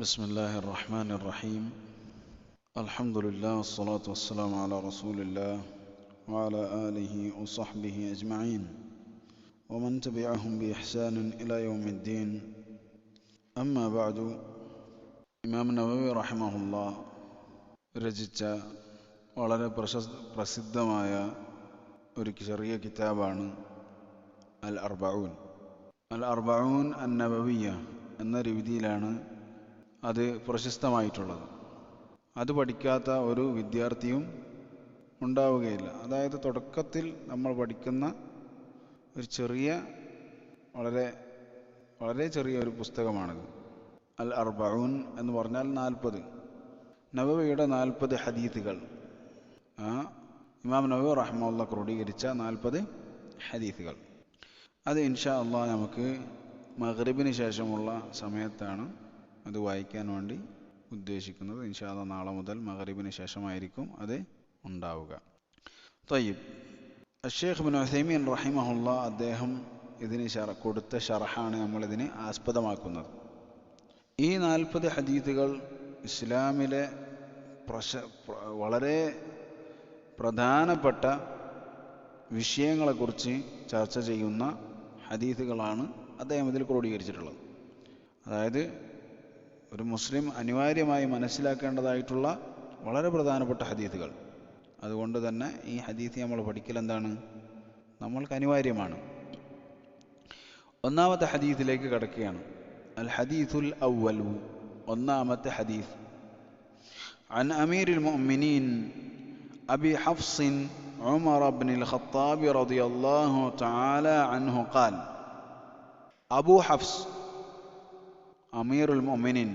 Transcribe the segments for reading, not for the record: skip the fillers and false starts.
بسم الله الرحمن الرحيم الحمد لله والصلاة والسلام على رسول الله وعلى آله وصحبه أجمعين ومن تبعهم بإحسان إلى يوم الدين أما بعد إمام نووي رحمه الله രചിച്ച വളരെ പ്രസിദ്ധമായ ഒരു ചെറിയ കിതാബാണ് അൽ അർബഊൻ അന്നബവിയ്യ എന്ന രീതിയിലാണ് അത് പ്രശസ്തമായിട്ടുള്ളത്. അത് പഠിക്കാത്ത ഒരു വിദ്യാർത്ഥിയും ഉണ്ടാവുകയില്ല. അതായത് തുടക്കത്തിൽ നമ്മൾ പഠിക്കുന്ന ഒരു വളരെ ചെറിയ ഒരു പുസ്തകമാണിത്. അൽ അർബഊൻ എന്ന് പറഞ്ഞാൽ 40 നബവിയുടെ 40 ഹദീസുകൾ, ഇമാം നവവി റഹിമഹുല്ലാഹ് ക്രോഡീകരിച്ച 40 ഹദീസുകൾ. അത് ഇൻഷാ അല്ലാഹ് നമുക്ക് മഗ്രിബിന് ശേഷമുള്ള സമയത്താണ് അത് വായിക്കാൻ വേണ്ടി ഉദ്ദേശിക്കുന്നത്. ഇൻഷാ അല്ലാഹ് നാളെ മുതൽ മഗ്രിബിന് ശേഷമായിരിക്കും അത് ഉണ്ടാവുക. തയ്യിബ്, അഷ്ശൈഖ് ഇബ്നു ഉസൈമീൻ റഹിമഹുല്ലാഹ് അദ്ദേഹം ഇതിന് കൊടുത്ത ഷർഹാണ് നമ്മളിതിന് ആസ്പദമാക്കുന്നത്. ഈ 40 ഹദീസുകൾ ഇസ്ലാമിലെ വളരെ പ്രധാനപ്പെട്ട വിഷയങ്ങളെക്കുറിച്ച് ചർച്ച ചെയ്യുന്ന ഹദീസുകളാണ് അദ്ദേഹം ഇതിൽ ക്രോഡീകരിച്ചിട്ടുള്ളത്. അതായത് ഒരു മുസ്ലിം അനിവാര്യമായി മനസ്സിലാക്കേണ്ടതായിട്ടുള്ള വളരെ പ്രധാനപ്പെട്ട ഹദീസുകൾ. അതുകൊണ്ട് തന്നെ ഈ ഹദീസ് നമ്മൾ പഠിക്കൽ എന്താണ്, നമ്മൾക്ക് അനിവാര്യമാണ്. ഒന്നാമത്തെ ഹദീസിലേക്ക് കടക്കുകയാണ്. അൽ ഹദീസുൽ അവ്വലു, ഒന്നാമത്തെ ഹദീസ്. عن أمير المؤمنين أبي حفص عمر بن الخطاب رضي الله تعالى عنه قال أبو حفص അമീറുൽ മുഅ്മിനീൻ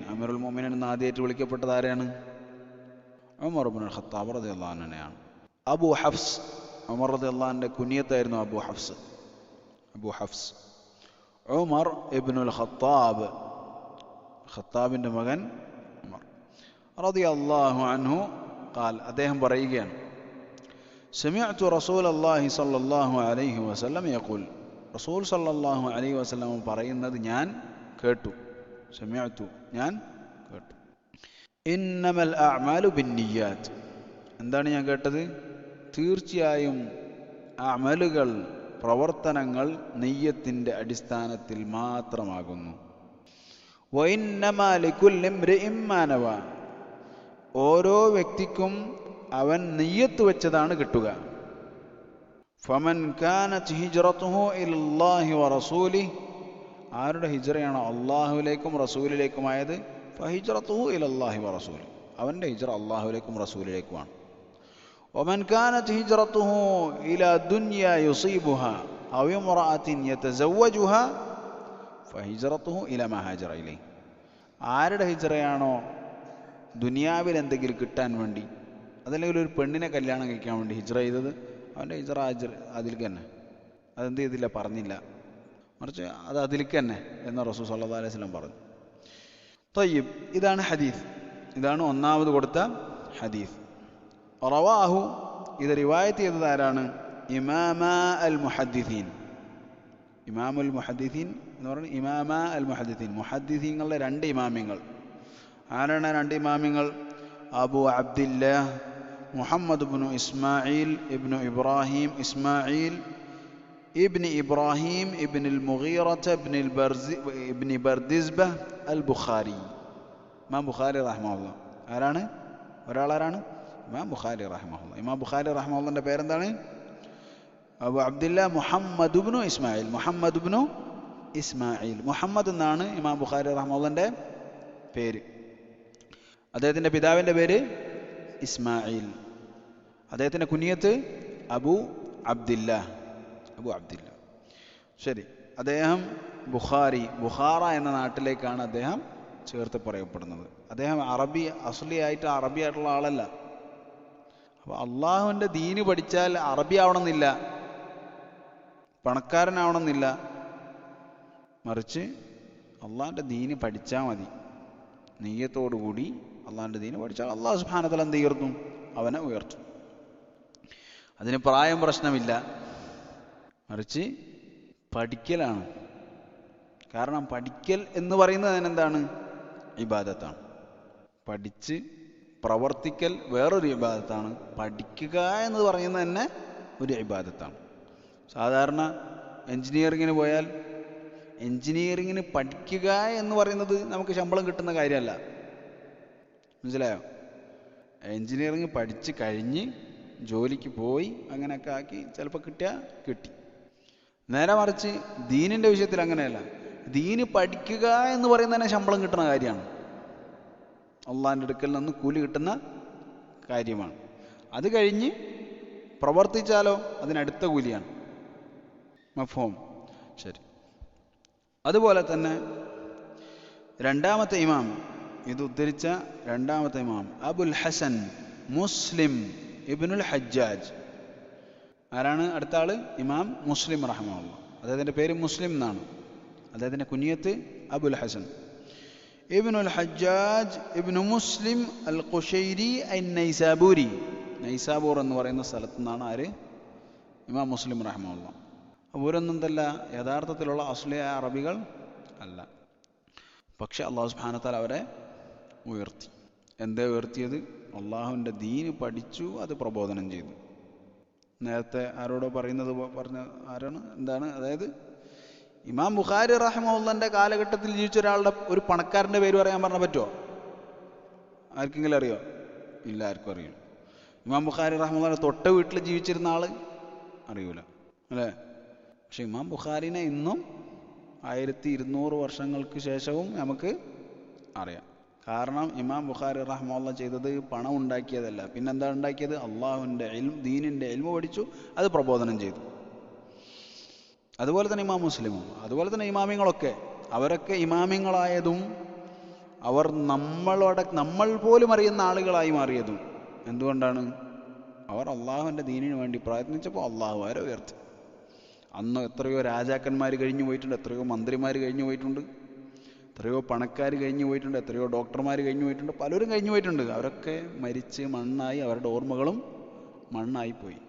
എന്ന് ആദ്യമായിട്ട് വിളിക്കപ്പെട്ടത് ആരെയാണ്? ഉമർ ഇബ്നുൽ ഖത്താബ് റളിയല്ലാഹു അൻഹുവിനെയാണ്. അബൂ ഹഫ്സ്, ഉമർ റളിയല്ലാഹു അൻഹുവിന്റെ കുനിയത്തായിരുന്നു അബൂ ഹഫ്സ്. ഉമർ ഇബ്നുൽ ഖത്താബ്, ഖത്താബിന്റെ മകൻ ഉമർ റളിയല്ലാഹു അൻഹു ഖാൽ, അദ്ദേഹം പറയുകയാണ്, സമിഅ്തു റസൂലല്ലാഹി സ്വല്ലല്ലാഹു അലൈഹി വസല്ലം യഖൂൽ, റസൂൽ സ്വല്ലല്ലാഹു അലൈഹി വസല്ലം പറയുന്നത് ഞാൻ കേട്ടു. സമിഅ്തു, ഞാൻ കേട്ടു. ഇന്നമൽ അഅ്മാലു ബിന്നിയ്യാത്ത്, എന്താണ് ഞാൻ കേട്ടത്? തീർച്ചയായും അമലുകൾ, പ്രവർത്തനങ്ങൾ നിയ്യത്തിന്റെ അടിസ്ഥാനത്തിൽ മാത്രമാകുന്നു. വഇന്നമാ ലികുല്ലി ഇംറിഇൻ മാ നവ, ഓരോ വ്യക്തിക്കും അവൻ നിയ്യത്ത് വെച്ചതാണ് കിട്ടുക. ഫമൻ കാനത് ഹിജ്റതുഹു ഇലല്ലാഹി വറസൂലിഹി, ആരുടെ ഹിജ്റയാണോ അള്ളാഹുവിലേക്കും റസൂലിലേക്കുമായത്, ഫഹിജ്റതുഹു ഇലല്ലാഹി വറസൂലിഹി, അവൻ്റെ ഹിജ്റ അള്ളാഹുവിലേക്കും റസൂലിലേക്കുമാണ്. വമൻ കാനത് ഹിജ്റതുഹു ഇലാ ദുനിയാ യുസീബുഹാ ഔ ഇംറഅത്തിൻ യതസവ്വജുഹാ ഫഹിജ്റതുഹു ഇലാ മാ ഹാജറ ഇലൈഹി, ആരുടെ ഹിജ്റയാണോ ദുനിയാവിൽ എന്തെങ്കിലും കിട്ടാൻ വേണ്ടി, അതല്ലെങ്കിൽ ഒരു പെണ്ണിനെ കല്യാണം കഴിക്കാൻ വേണ്ടി ഹിജ്റ ചെയ്തത്, അവൻ്റെ ഹിജ്റ അതിലേക്ക് തന്നെ. അതെന്ത് ചെയ്തില്ല, പറഞ്ഞില്ല, മറിച്ച് അത് അതിലേക്ക് തന്നെ എന്ന് റസൂൽ സല്ലല്ലാഹു അലൈഹി വസല്ലം പറഞ്ഞു. തയ്യിബ്, ഇതാണ് ഹദീസ്. ഇതാണ് ഒന്നാമത് കൊടുത്ത ഹദീസ്. റവാഹു, ഇത് റിവായത്ത് ചെയ്തത് ആരാണ്? ഇമാമുൽ മുഹദ്ദിസീൻ എന്ന് പറയുന്നത് ഇമാമുൽ മുഹദ്ദിസീൻ, മുഹദ്ദിസീങ്ങളുടെ 2 ഇമാമിങ്ങൾ. ആരാണ് 2 ഇമാമിങ്ങൾ? അബു അബ്ദില്ലാഹ് മുഹമ്മദ് ഇബ്നു ഇസ്മായിൽ ഇബ്നു ഇബ്രാഹിം ഇബ്നു ഇബ്രാഹിം ഇബ്നുൽ മുഗീറത ഇബ്നു ബർദിസ്ബ അൽ ബുഖാരി, ഇമാം ബുഖാരി റഹിമഹുല്ലാഹ്. ആരാണ്? ഒരാളാരാണ്? ഇമാം ബുഖാരി റഹിമഹുല്ലാഹ്. ഇമാം ബുഖാരി റഹിമഹുല്ലാഹിന്റെ പേരെന്താണ്? അബു അബ്ദില്ലാ മുഹമ്മദ് ഇബ്നു ഇസ്മായിൽ. മുഹമ്മദ് എന്നാണ് ഇമാം ബുഖാരി റഹിമഹുല്ലാഹിന്റെ പേര്. അദ്ദേഹത്തിന്റെ പിതാവിന്റെ പേര് ഇസ്മായിൽ. അദ്ദേഹത്തിന്റെ കുനിയത്ത് അബു അബ്ദില്ല. ശരി, അദ്ദേഹം ബുഖാറ എന്ന നാട്ടിലേക്കാണ് അദ്ദേഹം ചേർത്ത് പറയപ്പെടുന്നത്. അദ്ദേഹം അസ്ലിയായിട്ട് അറബിയായിട്ടുള്ള ആളല്ല. അപ്പോൾ അള്ളാഹുവിൻ്റെ ദീന് പഠിച്ചാൽ അറബി ആവണമെന്നില്ല, പണക്കാരനാവണമെന്നില്ല, മറിച്ച് അള്ളാഹിൻ്റെ ദീന് പഠിച്ചാൽ മതി. നിയ്യത്തോടുകൂടി അള്ളാഹിൻ്റെ ദീന് പഠിച്ചാൽ അള്ളാഹു സുബ്ഹാനഹു വ തആല എന്ത് ഉയർത്തും? അവനെ ഉയർത്തും. അതിന് പ്രായം പ്രശ്നമില്ല, മറിച്ച് പഠിക്കലാണ്. കാരണം പഠിക്കൽ എന്ന് പറയുന്നത് അതിനെന്താണ്? ഇബാദത്താണ്. പഠിച്ച് പ്രവർത്തിക്കൽ വേറൊരു ഇബാദത്താണ്. പഠിക്കുക എന്ന് പറയുന്നത് തന്നെ ഒരു ഇബാദത്താണ്. സാധാരണ എൻജിനീയറിങ്ങിന് പോയാൽ എൻജിനീയറിങ്ങിന് പഠിക്കുക എന്ന് പറയുന്നത് നമുക്ക് ശമ്പളം കിട്ടുന്ന കാര്യമല്ല. മനസ്സിലായോ? എൻജിനീയറിങ് പഠിച്ച് കഴിഞ്ഞ് ജോലിക്ക് പോയി അങ്ങനെയൊക്കെ ആക്കി ചിലപ്പോൾ കിട്ടിയാൽ കിട്ടി. നേരെ മറിച്ച് ദീനിൻ്റെ വിഷയത്തിൽ അങ്ങനെയല്ല. ദീന് പഠിക്കുക എന്ന് പറയുന്നത് തന്നെ ശമ്പളം കിട്ടുന്ന കാര്യമാണ്. അള്ളാഹിൻ്റെ അടുക്കൽ നിന്ന് കൂലി കിട്ടുന്ന കാര്യമാണ്. അത് കഴിഞ്ഞ് പ്രവർത്തിച്ചാലോ അതിനടുത്ത കൂലിയാണ്. മഫ്ഹൂം? ശരി. അതുപോലെ തന്നെ രണ്ടാമത്തെ ഇമാം, ഇത് ഉദ്ധരിച്ച രണ്ടാമത്തെ ഇമാം അബുൽ ഹസൻ മുസ്ലിം ഇബ്നുൽ ഹജ്ജാജ്. ആരാണ് അടുത്ത ആള്? ഇമാം മുസ്ലിം റഹ്മത്തുള്ളാഹി. അദ്ദേഹത്തിൻ്റെ പേര് മുസ്ലിം എന്നാണ്. അദ്ദേഹത്തിൻ്റെ കുനിയത്ത് അബുൽ ഹസൻ ഇബ്നുൽ ഹജ്ജാജ് ഇബ്നു മുസ്ലിം അൽ ഖുശൈരി അൻ നൈസാബൂരി. നൈസാബൂർ എന്ന് പറയുന്ന സ്ഥലത്തു നിന്നാണ് ആര്? ഇമാം മുസ്ലിം റഹ്മത്തുള്ളാഹി. അവരൊന്നും എന്തല്ല യഥാർത്ഥത്തിലുള്ള അസ്ലിയായ അറബികൾ അല്ല. പക്ഷെ അള്ളാഹു സുബ്ഹാനഹു വ തആല അവരെ ഉയർത്തി. എന്താ ഉയർത്തിയത്? അള്ളാഹുവിൻ്റെ ദീന് പഠിച്ചു, അത് പ്രബോധനം ചെയ്തു. നേരത്തെ ആരോടോ പറഞ്ഞ ആരാണ്? എന്താണ്? അതായത് ഇമാം ബുഖാരി റഹിമഹുല്ലാഹിന്റെ കാലഘട്ടത്തിൽ ജീവിച്ച ഒരാളുടെ ഒരു പണക്കാരൻ്റെ പേര് പറയാൻ പറഞ്ഞാൽ പറ്റുമോ? ആർക്കെങ്കിലും അറിയോ? ഇല്ല, ആർക്കും അറിയില്ല. ഇമാം ബുഖാരി റഹിമഹുല്ലാഹിന്റെ തൊട്ട വീട്ടിൽ ജീവിച്ചിരുന്ന ആള് അറിയൂല, അല്ലേ? പക്ഷെ ഇമാം ബുഖാരിനെ ഇന്നും 1200 വർഷങ്ങൾക്ക് ശേഷവും നമുക്ക് അറിയാം. കാരണം ഇമാം ബുഖാരി റഹ്മത്തുള്ളാഹി ചെയ്തത് പണം ഉണ്ടാക്കിയതല്ല. പിന്നെന്താ ഉണ്ടാക്കിയത്? അള്ളാഹുവിൻ്റെ ദീനിൻ്റെ ഇൽമു പഠിച്ചു, അത് പ്രബോധനം ചെയ്തു. അതുപോലെ തന്നെ ഇമാം മുസ്ലിമും, അതുപോലെ തന്നെ ഇമാമിങ്ങളൊക്കെ, അവരൊക്കെ ഇമാമിങ്ങളായതും അവർ നമ്മൾ പോലും അറിയുന്ന ആളുകളായി മാറിയതും എന്തുകൊണ്ടാണ്? അവർ അള്ളാഹുവിൻ്റെ ദീനിന് വേണ്ടി പ്രയത്നിച്ചപ്പോൾ അള്ളാഹു അവരെ ഉയർത്തി. അന്ന് എത്രയോ രാജാക്കന്മാർ കഴിഞ്ഞു പോയിട്ടുണ്ട്, എത്രയോ മന്ത്രിമാർ കഴിഞ്ഞു പോയിട്ടുണ്ട്, എത്രയോ പണക്കാർ കഴിഞ്ഞു പോയിട്ടുണ്ട്, എത്രയോ ഡോക്ടർമാർ കഴിഞ്ഞു പോയിട്ടുണ്ട്, പലരും കഴിഞ്ഞു പോയിട്ടുണ്ട്. അവരൊക്കെ മരിച്ച് മണ്ണായി, അവരുടെ ഓർമ്മകളും മണ്ണായി പോയി.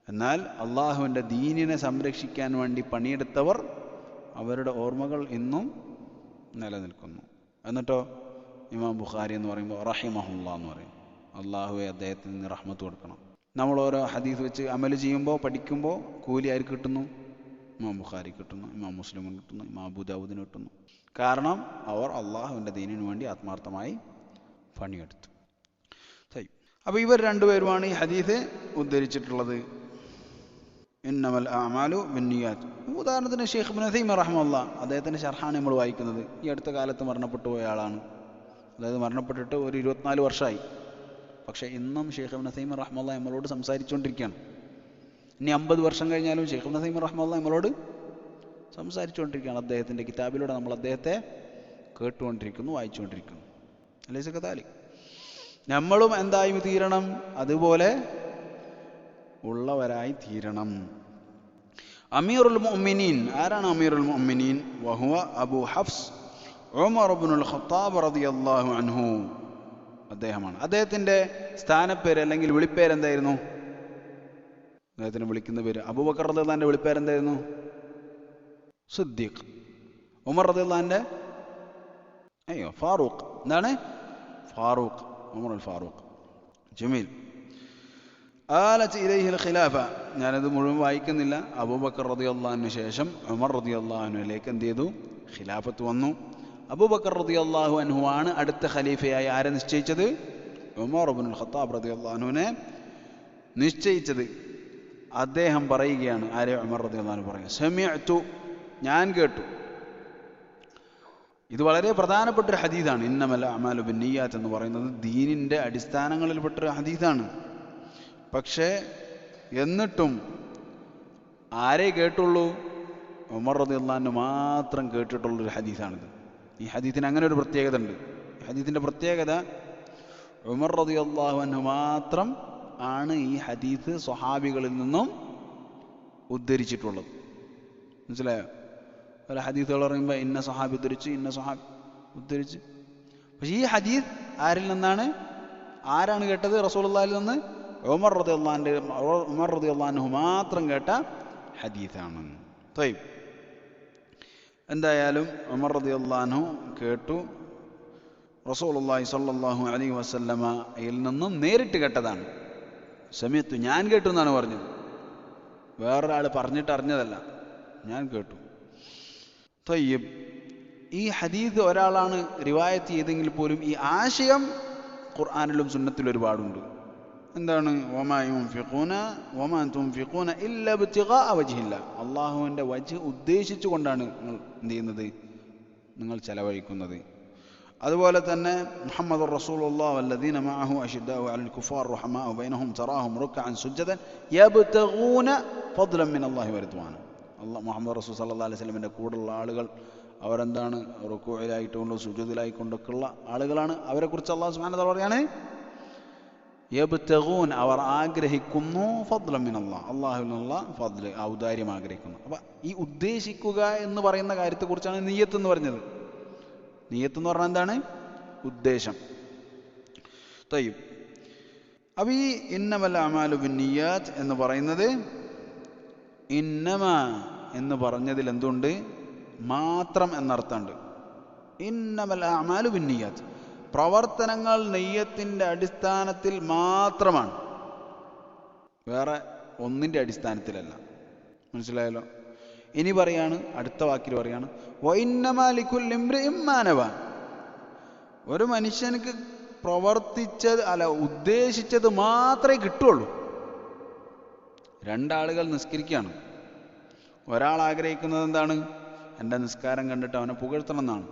എന്നാൽ അള്ളാഹുവിൻ്റെ ദീനിനെ സംരക്ഷിക്കാൻ വേണ്ടി പണിയെടുത്തവർ, അവരുടെ ഓർമ്മകൾ ഇന്നും നിലനിൽക്കുന്നു. എന്നിട്ടോ ഇമാം ബുഖാരി എന്ന് പറയുമ്പോൾ റഹിമഹുല്ലാ എന്ന് പറയും. അള്ളാഹുവെ അദ്ദേഹത്തിന് നിന്ന് റഹ്മത്ത് കൊടുക്കണം. നമ്മൾ ഓരോ ഹദീസ് വെച്ച് അമൽ ചെയ്യുമ്പോൾ, പഠിക്കുമ്പോൾ കൂലി ആർക്ക് കിട്ടുന്നു? ഇമാം ബുഖാരി കിട്ടുന്നു, ഇമാം മുസ്ലിമിന് കിട്ടുന്നു, ഇമാം അബൂ ദാവൂദിന് കിട്ടുന്നു. കാരണം അവർ അള്ളാഹുവിൻ്റെ ദീനിന് വേണ്ടി ആത്മാർത്ഥമായി പണിയെടുത്തു. അപ്പോൾ ഇവർ രണ്ടുപേരുമാണ് ഈ ഹദീസ് ഉദ്ധരിച്ചിട്ടുള്ളത്. ഇന്നമൽ അഅ്മാലു ബിന്നിയാത്ത്. ഉദാഹരണത്തിന് ഷെയ്ഖ് ഇബ്നു ഉസൈമീൻ റഹിമഹുല്ലാഹ്, അദ്ദേഹത്തിൻ്റെ ശർഹാണ് നമ്മൾ വായിക്കുന്നത്. ഈ അടുത്ത കാലത്ത് മരണപ്പെട്ടു പോയ ആളാണ്. അതായത് മരണപ്പെട്ടിട്ട് ഒരു 24 വർഷമായി. പക്ഷേ ഇന്നും ഷെയ്ഖ് ഇബ്നു ഉസൈമീൻ റഹിമഹുല്ലാഹ് നമ്മളോട് സംസാരിച്ചുകൊണ്ടിരിക്കുകയാണ്. ഇനി 50 വർഷം കഴിഞ്ഞാലും ഷെയ്ഖ് ഇബ്നു ഉസൈമീൻ റഹിമഹുല്ലാഹ് നമ്മളോട് സംസാരിച്ചുകൊണ്ടിരിക്കുകയാണ്. അദ്ദേഹത്തിൻ്റെ കിതാബിലൂടെ നമ്മൾ അദ്ദേഹത്തെ കേട്ടുകൊണ്ടിരിക്കുന്നു, വായിച്ചുകൊണ്ടിരിക്കുന്നു. അലൈസ കദാലിക്? നമ്മളും എന്തായി തീരണം? അതുപോലെ ഉള്ളവരായി തീരണം. അമീറുൽ മുഅ്മിനീൻ. ആരാണ് അമീറുൽ മുഅ്മിനീൻ? വഹുവ അബൂ ഹഫ്സ് ഉമർ ഇബ്നുൽ ഖത്താബ് റളിയല്ലാഹു അൻഹു. അദ്ദേഹമാണ്. അദ്ദേഹത്തിൻ്റെ സ്ഥാനപ്പേര് അല്ലെങ്കിൽ വിളിപ്പേര് എന്തായിരുന്നു? അദ്ദേഹത്തിന് വിളിക്കുന്ന പേര് അബൂബക്കർ റളിയല്ലാഹു അൻഹുവിന്റെ വിളിപ്പേരെന്തായിരുന്നു? സിദ്ദീഖ്. ഉമർ റളിയല്ലാഹു അൻഹു ഫാറൂഖ്. എന്താണ്? ഫാറൂഖ്, ഉമർ അൽ ഫാറൂഖ്. ജമീൽ. ആലത്ത് ഇലൈഹിൽ ഖിലാഫ. ഞാനത് മുഴുവൻ വായിക്കുന്നില്ല. അബൂബക്കർ റളിയല്ലാഹു അൻഹു ശേഷം ഉമർ റളിയല്ലാഹു അൻഹുവിലേക്ക് എന്ത് ചെയ്തു? ഖിലാഫത്ത് വന്നു. അബൂബക്കർ റളിയല്ലാഹു അൻഹു ആണ് അടുത്ത ഖലീഫയായി ആരെ നിശ്ചയിച്ചത്? ഉമർ ഇബ്നുൽ ഖത്താബ് റളിയല്ലാഹു അൻഹുവിനെ നിശ്ചയിച്ചത്. അദ്ദേഹം പറയുകയാണ്, ആരെ? ഉമർ റളിയല്ലാഹു അൻഹു പറയുക, സമിഅ്തു, ഞാൻ കേട്ടു. ഇത് വളരെ പ്രധാനപ്പെട്ടൊരു ഹദീസാണ്. ഇന്നമൽ അഅ്മാലു ബിന്നിയാത്ത് എന്ന് പറയുന്നത് ദീനിൻ്റെ അടിസ്ഥാനങ്ങളിൽപ്പെട്ടൊരു ഹദീസാണ്. പക്ഷേ എന്നിട്ടും ആരേ കേട്ടുള്ളൂ? ഉമർ റളിയല്ലാഹു അൻഹു മാത്രം കേട്ടിട്ടുള്ളൊരു ഹദീസാണിത്. ഈ ഹദീസിന് അങ്ങനെ ഒരു പ്രത്യേകത ഉണ്ട്. ഈ ഹദീസിൻ്റെ പ്രത്യേകത ഉമർ റളിയല്ലാഹു അൻഹു മാത്രം ആണ് ഈ ഹദീസ് സ്വഹാബികളിൽ നിന്നും ഉദ്ധരിച്ചിട്ടുള്ളത്. മനസ്സിലായോ? പല ഹദീസുകൾ പറയുമ്പോൾ ഇന്ന സ്വഹാബി ഉദ്ധരിച്ച്, ഇന്ന സ്വഹാബി ഉദ്ധരിച്ച്. പക്ഷേ ഈ ഹദീസ് ആരിൽ നിന്നാണ്? ആരാണ് കേട്ടത്? റസൂലുള്ളാഹിൽ നിന്ന് ഉമർ റളിയല്ലാഹു അൻഹു മാത്രം കേട്ട ഹദീസാണ്. തയ്യിബ്. എന്തായാലും ഉമർ റളിയല്ലാഹു അൻഹു കേട്ടു. റസൂലുള്ളാഹി സ്വല്ലല്ലാഹു അലൈഹി വസല്ലമയിൽ നിന്നും നേരിട്ട് കേട്ടതാണ്. സമയത്തു, ഞാൻ കേട്ടു എന്നാണ് പറഞ്ഞത്, വേറൊരാൾ പറഞ്ഞിട്ട് അറിഞ്ഞതല്ല, ഞാൻ കേട്ടു. തയ്യിബ്, ഈ ഹദീസ് ഒരാളാണ് റിവായത്ത് ചെയ്തെങ്കിൽ പോലും ഈ ആശയം ഖുർആനിലും സുന്നത്തിലും ഒരുപാടുണ്ട്. എന്താണ്? വമാ തുൻഫിഖൂന ഇല്ലാ ഇബ്തിഗാഅ വജ്ഹില്ല. അള്ളാഹുവിൻ്റെ വജ്ഹ് ഉദ്ദേശിച്ചുകൊണ്ടാണ് നിങ്ങൾ എന്ത് ചെയ്യുന്നത്? നിങ്ങൾ ചെലവഴിക്കുന്നത്. അതുപോലെ തന്നെ മുഹമ്മദുർ റസൂലുള്ളാഹി വല്ലദീന മഅഹു അശിദ്ദാഉ അലൽ കുഫാർ റഹമാഉ ബൈനഹും തറാഹും റുക്അൻ സുജ്ജദൻ യബ്തഗൂന ഫദ്ലൻ മിനല്ലാഹി വറിദ്വാന. മുഹമ്മദ് റസൂൽ സല്ലല്ലാഹു അലൈഹി വസല്ലമയുടെ കൂടെയുള്ള ആളുകൾ അവരെന്താണ്? റുക്കൂഇലായിട്ടുകൊണ്ടും സുജൂദിലായിക്കൊണ്ടൊക്കെയുള്ള ആളുകളാണ്. അവരെക്കുറിച്ച് അല്ലാഹു സുബ്ഹാനഹു വ തആല പറയാണ് യബ്തഗൂൻ, അവർ ആഗ്രഹിക്കുന്നു ഫദ്ലൻ മിനല്ലാഹ്, അള്ളാഹുവിൽ നിന്നുള്ള ഫദ്ല്, ഔദാര്യം ആഗ്രഹിക്കുന്നു. അപ്പം ഈ ഉദ്ദേശിക്കുക എന്ന് പറയുന്ന കാര്യത്തെക്കുറിച്ചാണ് നിയ്യത്ത് എന്ന് പറഞ്ഞത്. നിയ്യത്ത് എന്ന് പറഞ്ഞാൽ എന്താണ്? ഉദ്ദേശം. തയ്യിബ്, അപ്പം ഈ ഇന്നമൽ അഅമാലു ബിന്നിയാത്ത് എന്ന് പറയുന്നത്, ഇന്നമ എന്ന് പറഞ്ഞതിൽ എന്തുണ്ട്? മാത്രം എന്നർത്ഥമുണ്ട്. ഇന്നമൽ അഅമാലു ബിന്നിയാത്ത്, പ്രവർത്തനങ്ങൾ നെയ്യത്തിൻ്റെ അടിസ്ഥാനത്തിൽ മാത്രമാണ്, വേറെ ഒന്നിൻ്റെ അടിസ്ഥാനത്തിലല്ല. മനസ്സിലായല്ലോ? ഇനി പറയാണ്, അടുത്ത വാക്കിൽ പറയാണ്, വഇന്നമാ ലികുല്ലി ഇംറിഇൻ മാ നവ. ഒരു മനുഷ്യനക്ക് പ്രവർത്തിച്ചത് ഉദ്ദേശിച്ചത് മാത്രമേ കിട്ടുള്ളൂ. രണ്ടാളുകൾ നിസ്കരിക്കുകയാണ്. ഒരാൾ ആഗ്രഹിക്കുന്നത് എന്താണ്? എൻ്റെ നിസ്കാരം കണ്ടിട്ട് അവനെ പുകഴ്ത്തണം എന്നാണ്,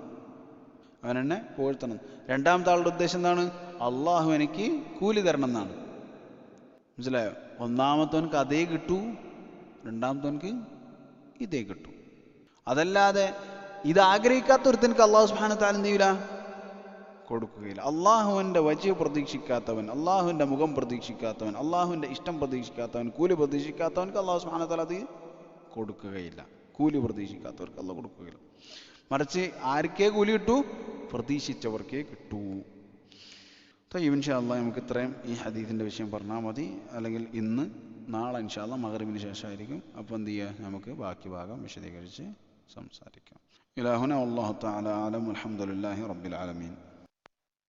അവനെന്നെ പുകഴ്ത്തണം. രണ്ടാമത്തെ ആളുടെ ഉദ്ദേശം എന്താണ്? അള്ളാഹു എനിക്ക് കൂലി തരണം എന്നാണ്. മനസ്സിലായോ? ഒന്നാമത്തവനക്ക് അതേ കിട്ടൂ, രണ്ടാമത്തവനക്ക് ഇതേ കിട്ടും. അതല്ലാതെ ഇത് ആഗ്രഹിക്കാത്തൊരുത്തനക്ക് അള്ളാഹു സുബ്ഹാനഹു വ തആല എന്ത് ചെയ്യില്ല? കൊടുക്കുകയില്ല. അള്ളാഹുവിൻ്റെ വജ്ഹ് പ്രതീക്ഷിക്കാത്തവൻ, അള്ളാഹുവിൻ്റെ മുഖം പ്രതീക്ഷിക്കാത്തവൻ, അള്ളാഹുവിൻ്റെ ഇഷ്ടം പ്രതീക്ഷിക്കാത്തവൻ, കൂലി പ്രതീക്ഷിക്കാത്തവനക്ക് അള്ളാഹു സുബ്ഹാനഹു വ തആല അത് കൊടുക്കുകയില്ല. കൂലി പ്രതീക്ഷിക്കാത്തവർക്ക് അള്ളാഹു കൊടുക്കുകയില്ല. മറിച്ച് ആർക്കേ കൂലി കിട്ടൂ? പ്രതീക്ഷിച്ചവർക്കേ കിട്ടൂ. തയ്യിബ്, ഇൻഷാ അല്ലാഹ് നമുക്ക് ഇത്രയും ഈ ഹദീസിൻ്റെ വിഷയം പറഞ്ഞാൽ മതി. അല്ലെങ്കിൽ ഇന്ന് നാളെ ഇൻഷാ അല്ലാഹ് മഗ്‌രിബിന് ശേഷമായിരിക്കും. അപ്പോൾ എന്ത് ചെയ്യുക? നമുക്ക് ബാക്കി ഭാഗം വിശദീകരിച്ച് സംസാരിക്കാം. ഇലാഹുന വല്ലാഹു തആല അലം. അൽഹംദുലില്ലാഹി റബ്ബിൽ ആലമീൻ.